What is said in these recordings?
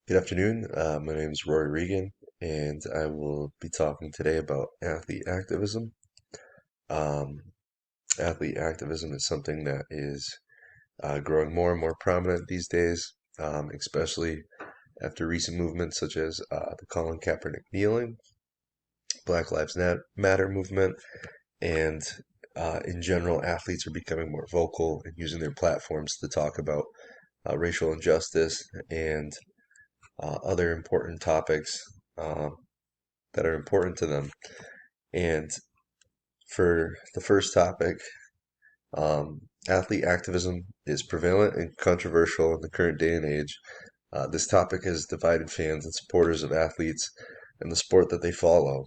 Good afternoon. My name is Rory Regan, and I will be talking today about athlete activism. Um, Athlete activism is something that is growing more and more prominent these days, especially after recent movements such as the Colin Kaepernick kneeling, Black Lives Matter movement, and in general, athletes are becoming more vocal and using their platforms to talk about racial injustice and other important topics. Um, that are important to them. And for the first topic, athlete activism is prevalent and controversial in the current day and age. This topic has divided fans and supporters of athletes and the sport that they follow.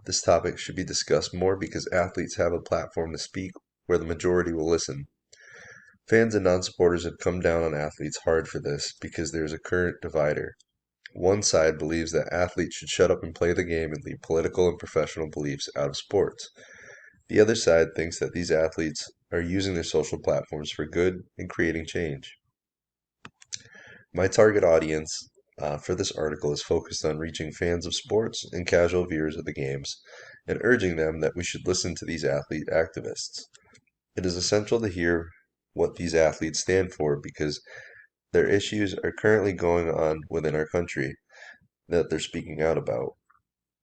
This topic should be discussed more because athletes have a platform to speak where the majority will listen. Fans and non supporters have come down on athletes hard for this because there is a current divider. One side believes that athletes should shut up and play the game and leave political and professional beliefs out of sports. The other side thinks that these athletes are using their social platforms for good and creating change. My target audience for this article is focused on reaching fans of sports and casual viewers of the games and urging them that we should listen to these athlete activists. It is essential to hear what these athletes stand for because their issues are currently going on within our country that they're speaking out about.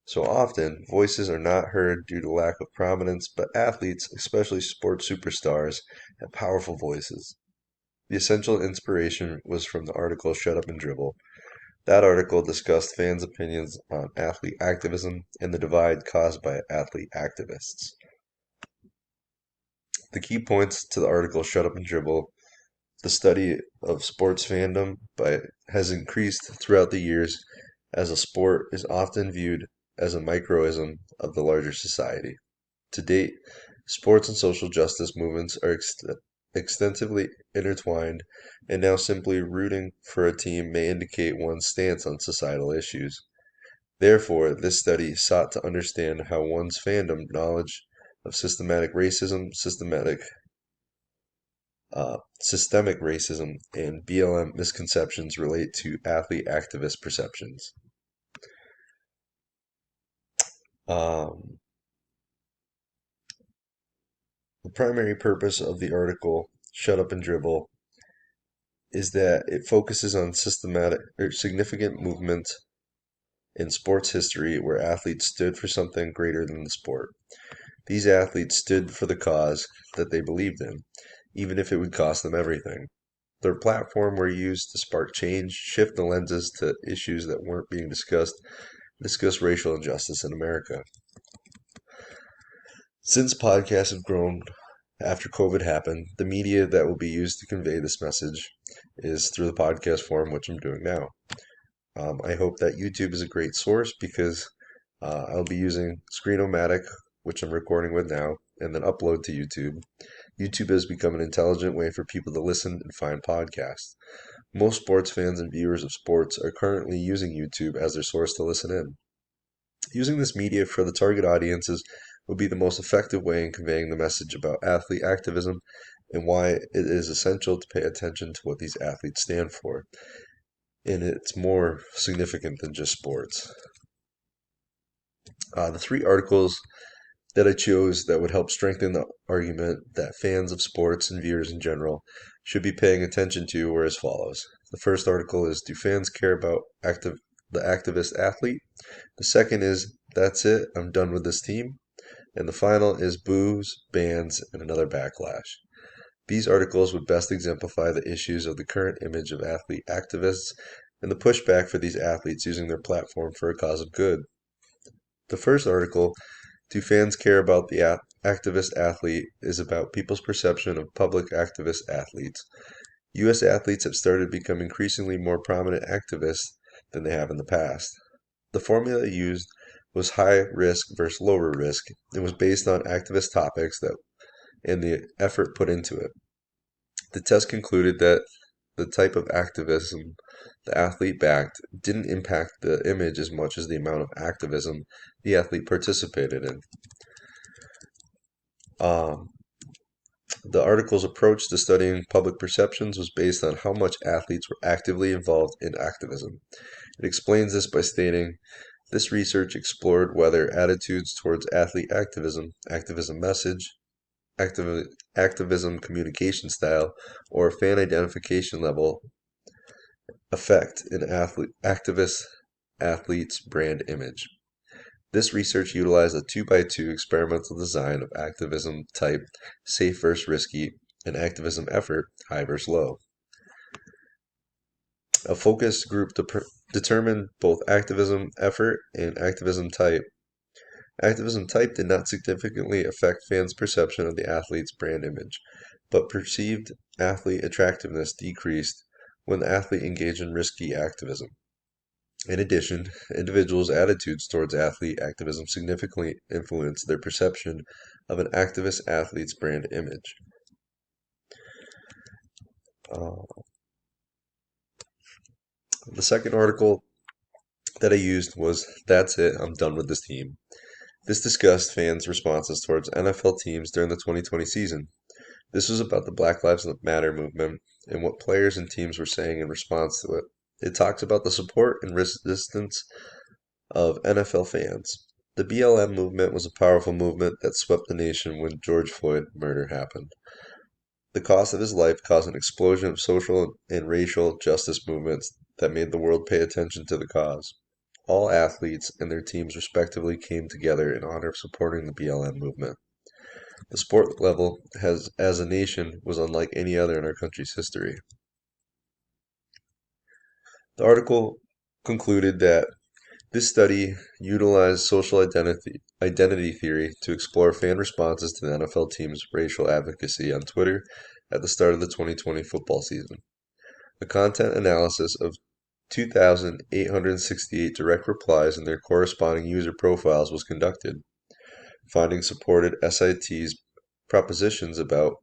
So often, voices are not heard due to lack of prominence, but athletes, especially sports superstars, have powerful voices. The essential inspiration was from the article Shut Up and Dribble. That article discussed fans' opinions on athlete activism and the divide caused by athlete activists. The key points to the article Shut Up and Dribble: the study of sports fandom has increased throughout the years as a sport is often viewed as a microism of the larger society. To date, sports and social justice movements are extensively intertwined, and now simply rooting for a team may indicate one's stance on societal issues. Therefore, this study sought to understand how one's fandom knowledge of systemic racism and BLM misconceptions relate to athlete activist perceptions. Um, the primary purpose of the article, Shut Up and Dribble, is that it focuses on systematic or significant movement in sports history where athletes stood for something greater than the sport. These athletes stood for the cause that they believed in, even if it would cost them everything. Their platform were used to spark change, shift the lenses to issues that weren't being discuss racial injustice in America. Since podcasts have grown after COVID happened, the media that will be used to convey this message is through the podcast form, which I'm doing now. I hope that YouTube is a great source because I'll be using Screenomatic, which I'm recording with now, and then upload to YouTube. YouTube has become an intelligent way for people to listen and find podcasts. Most sports fans and viewers of sports are currently using YouTube as their source to listen in. Using this media for the target audiences would be the most effective way in conveying the message about athlete activism and why it is essential to pay attention to what these athletes stand for. And it's more significant than just sports. The three articles that I chose that would help strengthen the argument that fans of sports and viewers in general should be paying attention to were as follows. The first article is Do Fans Care About the Activist Athlete? The second is That's It, I'm Done with This Team. And the final is Boos, Bans, and Another Backlash. These articles would best exemplify the issues of the current image of athlete activists and the pushback for these athletes using their platform for a cause of good. The first article, Do Fans Care About the Activist Athlete, is about people's perception of public activist athletes. U.S. athletes have started to become increasingly more prominent activists than they have in the past. The formula used was high risk versus lower risk and was based on activist topics and the effort put into it. The test concluded that the type of activism the athlete backed didn't impact the image as much as the amount of activism the athlete participated in. Um, The article's approach to studying public perceptions was based on how much athletes were actively involved in activism. It explains this by stating, this research explored whether attitudes towards athlete activism, activism message, activism communication style, or fan identification level affect an activist athlete's brand image. This research utilized a 2x2 experimental design of activism type safe versus risky and activism effort high versus low. A focus group determined both activism effort and activism type. Activism type did not significantly affect fans' perception of the athlete's brand image, but perceived athlete attractiveness decreased when the athlete engaged in risky activism. In addition, individuals' attitudes towards athlete activism significantly influenced their perception of an activist athlete's brand image. The second article that I used was That's It, I'm Done with This Team. This discussed fans' responses towards NFL teams during the 2020 season. This was about the Black Lives Matter movement and what players and teams were saying in response to it. It talks about the support and resistance of NFL fans. The BLM movement was a powerful movement that swept the nation when George Floyd murder happened. The cost of his life caused an explosion of social and racial justice movements that made the world pay attention to the cause. All athletes and their teams respectively came together in honor of supporting the BLM movement. The sport level as a nation was unlike any other in our country's history. The article concluded that this study utilized social identity theory to explore fan responses to the NFL team's racial advocacy on Twitter at the start of the 2020 football season. A content analysis of 2,868 direct replies and their corresponding user profiles was conducted. Findings supported SIT's propositions about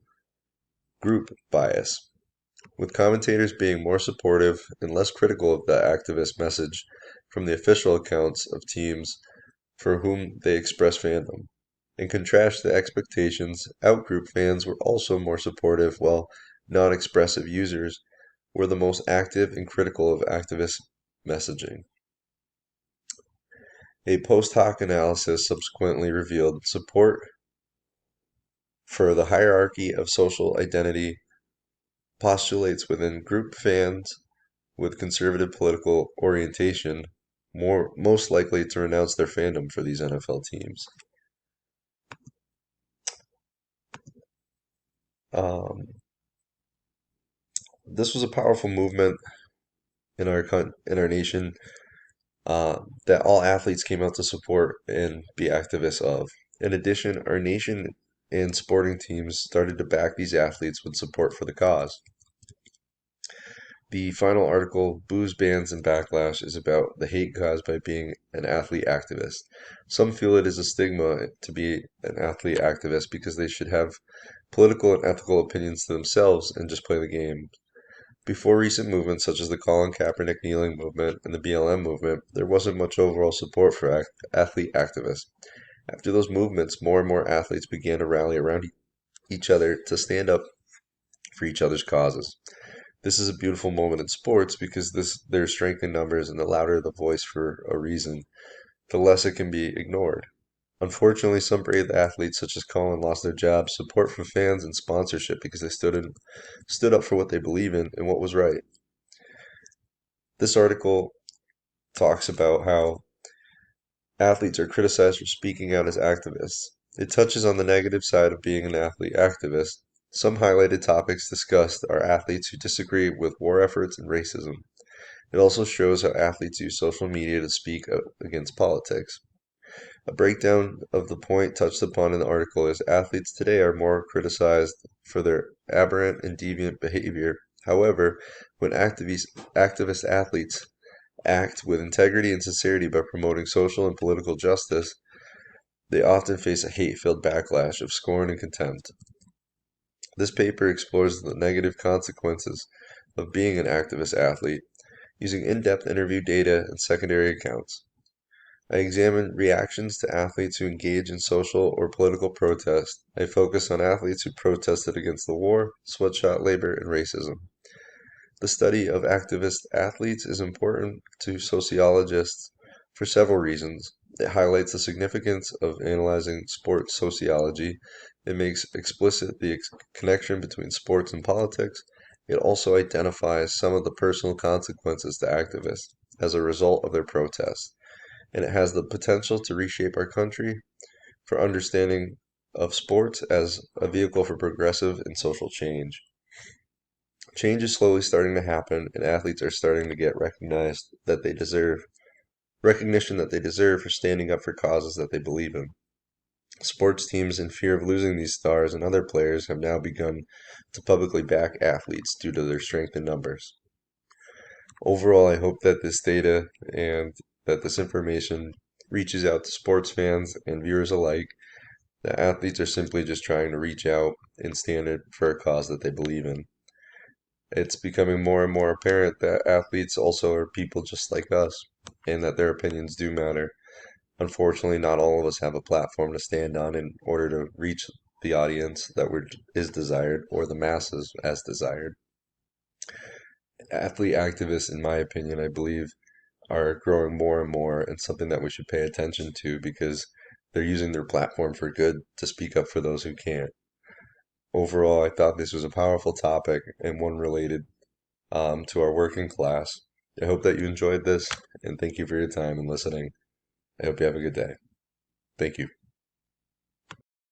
group bias, with commentators being more supportive and less critical of the activist message from the official accounts of teams for whom they express fandom. In contrast to expectations, outgroup fans were also more supportive, while non-expressive users were the most active and critical of activist messaging. A post hoc analysis subsequently revealed support for the hierarchy of social identity postulates within group fans with conservative political orientation most likely to renounce their fandom for these NFL teams. This was a powerful movement in our nation that all athletes came out to support and be activists of. In addition, our nation and sporting teams started to back these athletes with support for the cause. The final article, Booze, Bans, and Backlash, is about the hate caused by being an athlete activist. Some feel it is a stigma to be an athlete activist because they should have political and ethical opinions to themselves and just play the game. Before recent movements such as the Colin Kaepernick kneeling movement and the BLM movement, there wasn't much overall support for athlete activists. After those movements, more and more athletes began to rally around each other to stand up for each other's causes. This is a beautiful moment in sports because there's strength in numbers, and the louder the voice for a reason, the less it can be ignored. Unfortunately, some brave athletes such as Colin lost their jobs, support from fans, and sponsorship because they stood up for what they believe in and what was right. This article talks about how athletes are criticized for speaking out as activists. It touches on the negative side of being an athlete activist. Some highlighted topics discussed are athletes who disagree with war efforts and racism. It also shows how athletes use social media to speak against politics. A breakdown of the point touched upon in the article is athletes today are more criticized for their aberrant and deviant behavior. However, when activist athletes act with integrity and sincerity by promoting social and political justice, they often face a hate-filled backlash of scorn and contempt. This paper explores the negative consequences of being an activist athlete using in-depth interview data and secondary accounts. I examine reactions to athletes who engage in social or political protest. I focus on athletes who protested against the war, sweatshop labor, and racism. The study of activist athletes is important to sociologists for several reasons. It highlights the significance of analyzing sports sociology. It makes explicit the connection between sports and politics. It also identifies some of the personal consequences to activists as a result of their protests. And it has the potential to reshape our country for understanding of sports as a vehicle for progressive and social change. Change is slowly starting to happen, and athletes are starting to get recognition that they deserve for standing up for causes that they believe in. Sports teams, in fear of losing these stars and other players, have now begun to publicly back athletes due to their strength in numbers. Overall, I hope that this data and that this information reaches out to sports fans and viewers alike, that athletes are simply just trying to reach out and stand for a cause that they believe in. It's becoming more and more apparent that athletes also are people just like us and that their opinions do matter. Unfortunately, not all of us have a platform to stand on in order to reach the audience is desired or the masses as desired. Athlete activists, in my opinion, I believe, are growing more and more and something that we should pay attention to because they're using their platform for good to speak up for those who can't. Overall, I thought this was a powerful topic and one related to our working class. I hope that you enjoyed this and thank you for your time and listening. I hope you have a good day. Thank you.